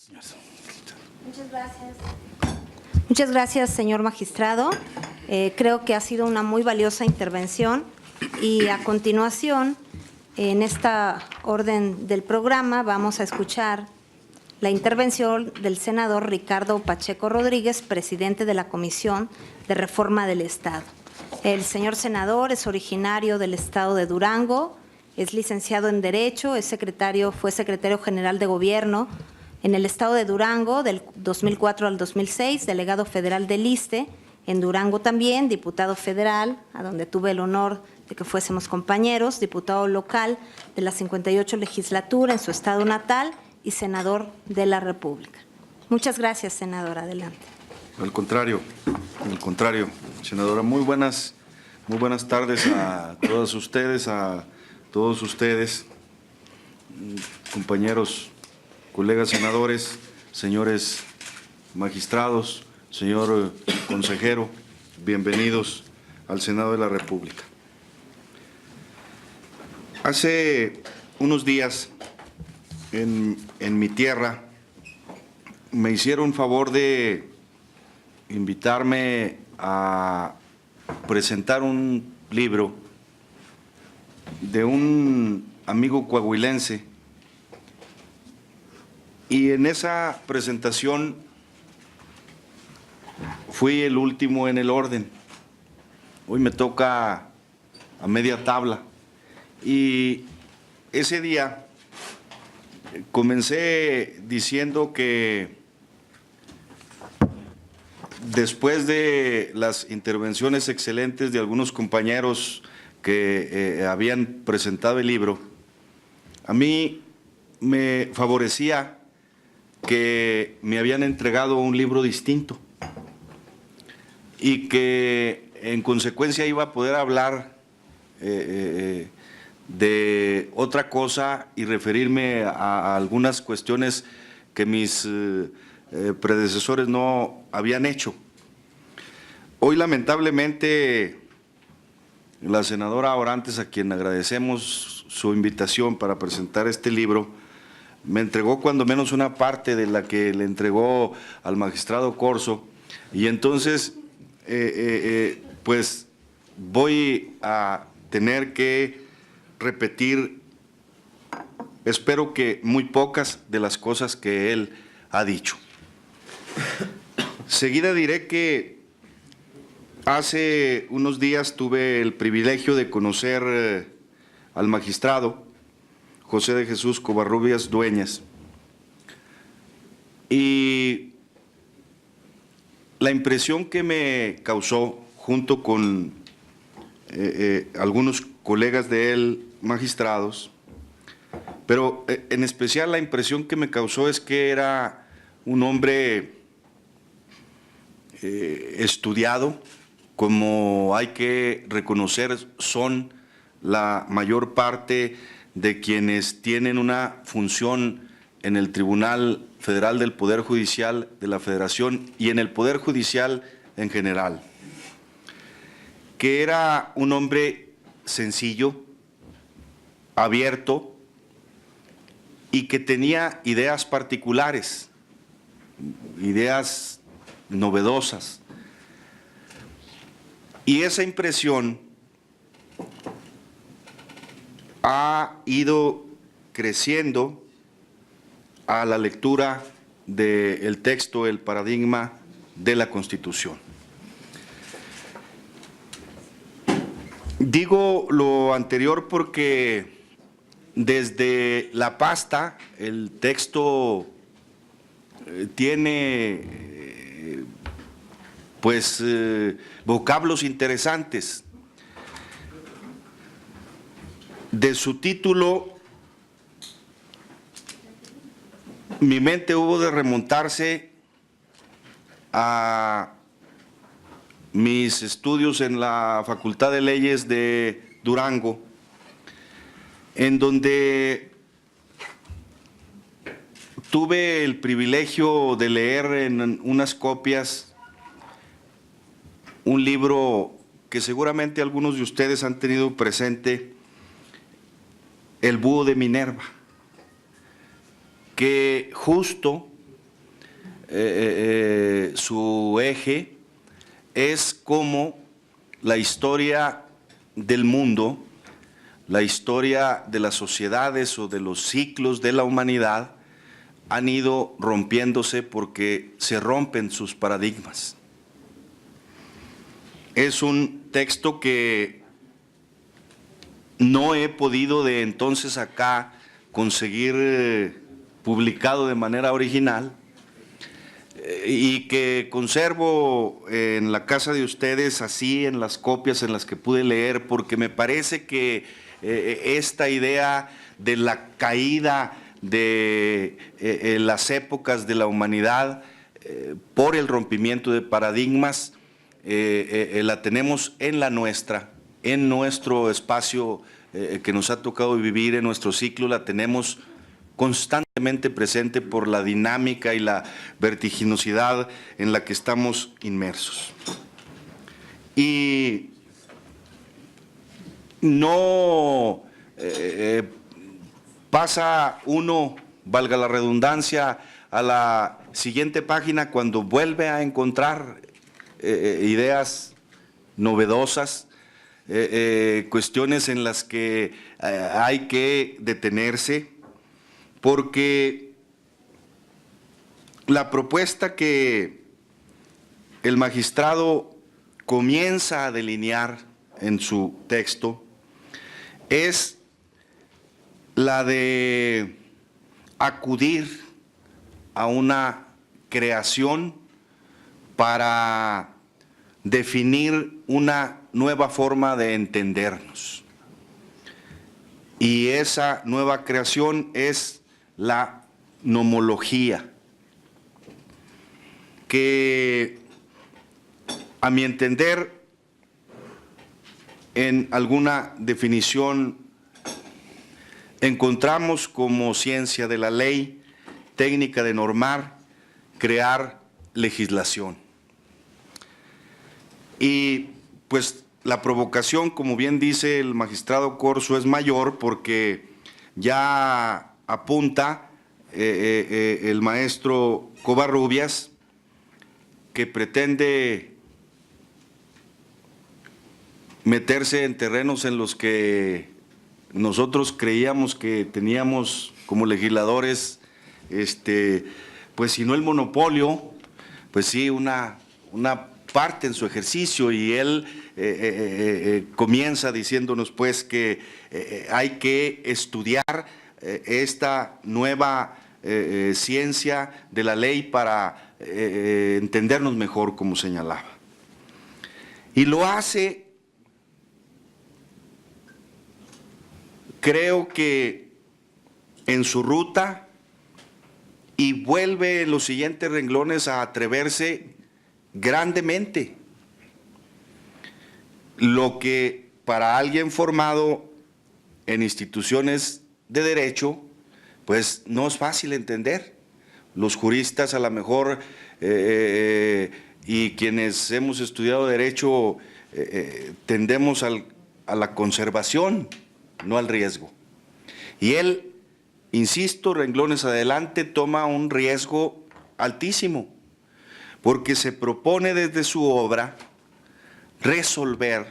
Muchas gracias. Muchas gracias, señor magistrado. Creo que ha sido una muy valiosa intervención y a continuación, en esta orden del programa, vamos a escuchar la intervención del senador Ricardo Pacheco Rodríguez, presidente de la Comisión de Reforma del Estado. El señor senador es originario del estado de Durango, es licenciado en Derecho, fue secretario general de Gobierno en el estado de Durango del 2004 al 2006, delegado federal del ISSSTE, en Durango también, diputado federal, a donde tuve el honor de que fuésemos compañeros, diputado local de la 58 legislatura en su estado natal y senador de la República. Muchas gracias, senador. Adelante. Al contrario, senadora. Muy buenas tardes a todos ustedes, compañeros, colegas senadores, señores magistrados, señor consejero, bienvenidos al Senado de la República. Hace unos días, en mi tierra, me hicieron favor de invitarme a presentar un libro de un amigo coahuilense, y en esa presentación fui el último en el orden. Hoy me toca a media tabla, y ese día comencé diciendo que después de las intervenciones excelentes de algunos compañeros que habían presentado el libro, a mí me favorecía que me habían entregado un libro distinto y que en consecuencia iba a poder hablar de otra cosa y referirme a algunas cuestiones que mis predecesores no habían hecho. Hoy, lamentablemente, la senadora Orantes, a quien agradecemos su invitación para presentar este libro, me entregó cuando menos una parte de la que le entregó al magistrado Corzo, y entonces pues voy a tener que repetir, espero que muy pocas de las cosas que él ha dicho. Seguida diré que hace unos días tuve el privilegio de conocer al magistrado José de Jesús Covarrubias Dueñas, y la impresión que me causó, junto con algunos colegas de él, magistrados, pero en especial la impresión que me causó es que era un hombre estudiado, como hay que reconocer son la mayor parte de quienes tienen una función en el Tribunal Federal del Poder Judicial de la Federación y en el Poder Judicial en general, que era un hombre sencillo, abierto y que tenía ideas particulares, ideas novedosas. Y esa impresión ha ido creciendo a la lectura del texto, el paradigma de la Constitución. Digo lo anterior porque desde la pasta el texto tiene vocablos interesantes. De su título, mi mente hubo de remontarse a mis estudios en la Facultad de Leyes de Durango, en donde tuve el privilegio de leer en unas copias un libro que seguramente algunos de ustedes han tenido presente, El Búho de Minerva, que justo su eje es cómo la historia del mundo, la historia de las sociedades o de los ciclos de la humanidad han ido rompiéndose porque se rompen sus paradigmas. Es un texto que no he podido de entonces acá conseguir publicado de manera original y que conservo en la casa de ustedes así en las copias en las que pude leer, porque me parece que esta idea de la caída de las épocas de la humanidad por el rompimiento de paradigmas la tenemos en la nuestra, en nuestro espacio que nos ha tocado vivir, en nuestro ciclo, la tenemos constantemente presente por la dinámica y la vertiginosidad en la que estamos inmersos. Y no pasa uno, valga la redundancia, a la siguiente página cuando vuelve a encontrar ideas novedosas, cuestiones en las que hay que detenerse, porque la propuesta que el magistrado comienza a delinear en su texto es la de acudir a una creación para definir una nueva forma de entendernos. Y esa nueva creación es la nomología, que a mi entender en alguna definición encontramos como ciencia de la ley, técnica de normar, crear legislación. Y pues la provocación, como bien dice el magistrado Corzo, es mayor porque ya apunta el maestro Covarrubias que pretende meterse en terrenos en los que nosotros creíamos que teníamos como legisladores, pues si no el monopolio, pues sí una parte en su ejercicio, y él comienza diciéndonos pues que hay que estudiar esta nueva ciencia de la ley para entendernos mejor, como señalaba. Y lo hace, creo que en su ruta, y vuelve en los siguientes renglones a atreverse grandemente. Lo que para alguien formado en instituciones de derecho, pues no es fácil entender. Los juristas a lo mejor y quienes hemos estudiado derecho tendemos a la conservación, no al riesgo. Y él, insisto, renglones adelante, toma un riesgo altísimo, porque se propone desde su obra resolver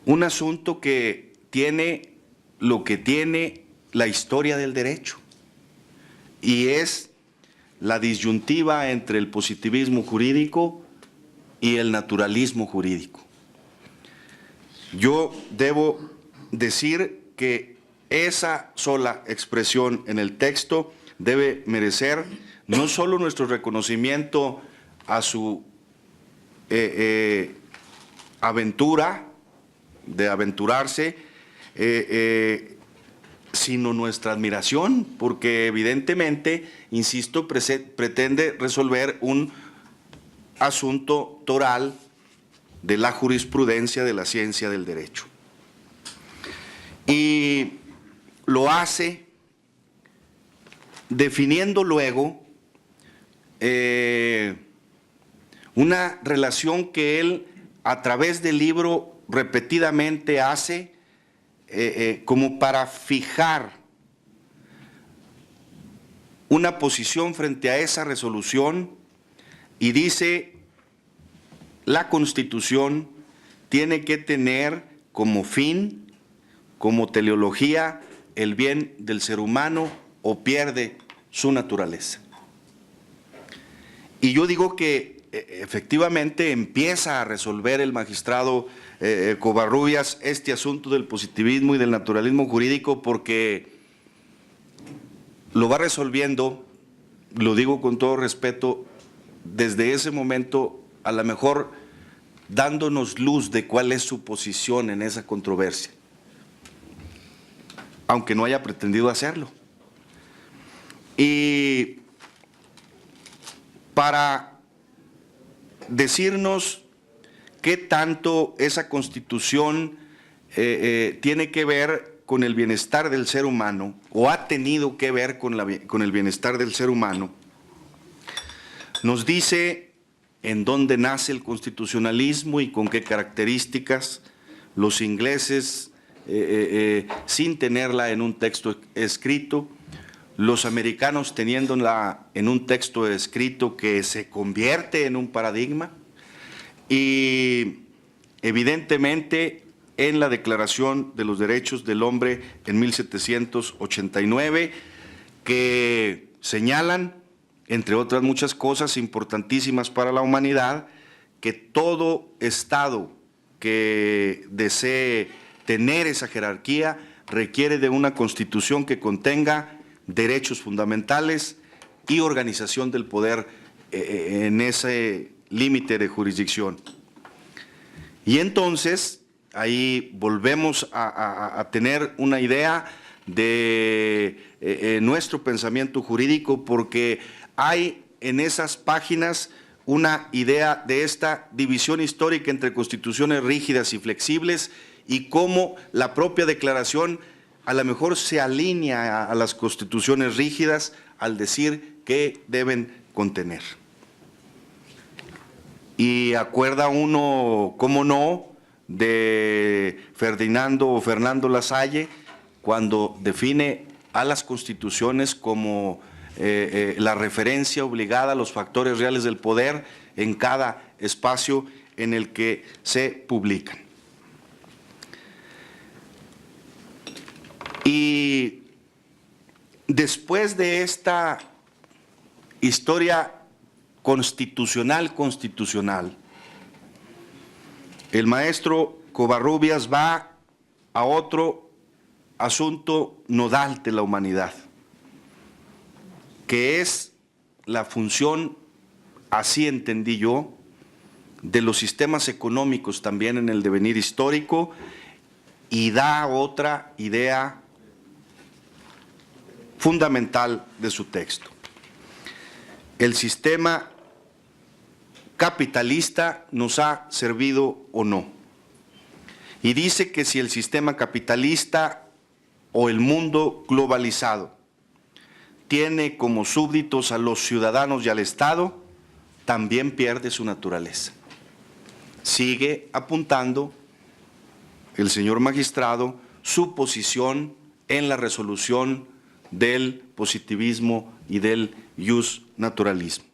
un asunto que tiene lo que tiene la historia del derecho, y es la disyuntiva entre el positivismo jurídico y el naturalismo jurídico. Yo debo decir que esa sola expresión en el texto debe merecer no solo nuestro reconocimiento a su aventura, de aventurarse, sino nuestra admiración, porque evidentemente, insisto, pretende resolver un asunto toral de la jurisprudencia de la ciencia del derecho. Y lo hace definiendo luego una relación que él a través del libro repetidamente hace como para fijar una posición frente a esa resolución y dice: la Constitución tiene que tener como fin, como teleología, el bien del ser humano o pierde su naturaleza. Y yo digo que efectivamente empieza a resolver el magistrado Covarrubias este asunto del positivismo y del naturalismo jurídico, porque lo va resolviendo, lo digo con todo respeto, desde ese momento a lo mejor dándonos luz de cuál es su posición en esa controversia, aunque no haya pretendido hacerlo. Y para decirnos qué tanto esa Constitución tiene que ver con el bienestar del ser humano, o ha tenido que ver con el bienestar del ser humano, nos dice en dónde nace el constitucionalismo y con qué características. Los ingleses, sin tenerla en un texto escrito, los americanos teniéndola en un texto escrito que se convierte en un paradigma, y evidentemente en la Declaración de los Derechos del Hombre en 1789, que señalan, entre otras muchas cosas importantísimas para la humanidad, que todo Estado que desee tener esa jerarquía requiere de una Constitución que contenga derechos fundamentales y organización del poder en ese límite de jurisdicción. Y entonces ahí volvemos a tener una idea de nuestro pensamiento jurídico, porque hay en esas páginas una idea de esta división histórica entre constituciones rígidas y flexibles, y cómo la propia declaración a lo mejor se alinea a las constituciones rígidas al decir que deben contener. Y acuerda uno, cómo no, de Fernando Lasalle, cuando define a las constituciones como la referencia obligada a los factores reales del poder en cada espacio en el que se publican. Y después de esta historia constitucional, el maestro Covarrubias va a otro asunto nodal de la humanidad, que es la función, así entendí yo, de los sistemas económicos también en el devenir histórico, y da otra idea fundamental de su texto. El sistema capitalista nos ha servido o no. Y dice que si el sistema capitalista o el mundo globalizado tiene como súbditos a los ciudadanos y al Estado, también pierde su naturaleza. Sigue apuntando el señor magistrado su posición en la resolución del positivismo y del ius naturalismo.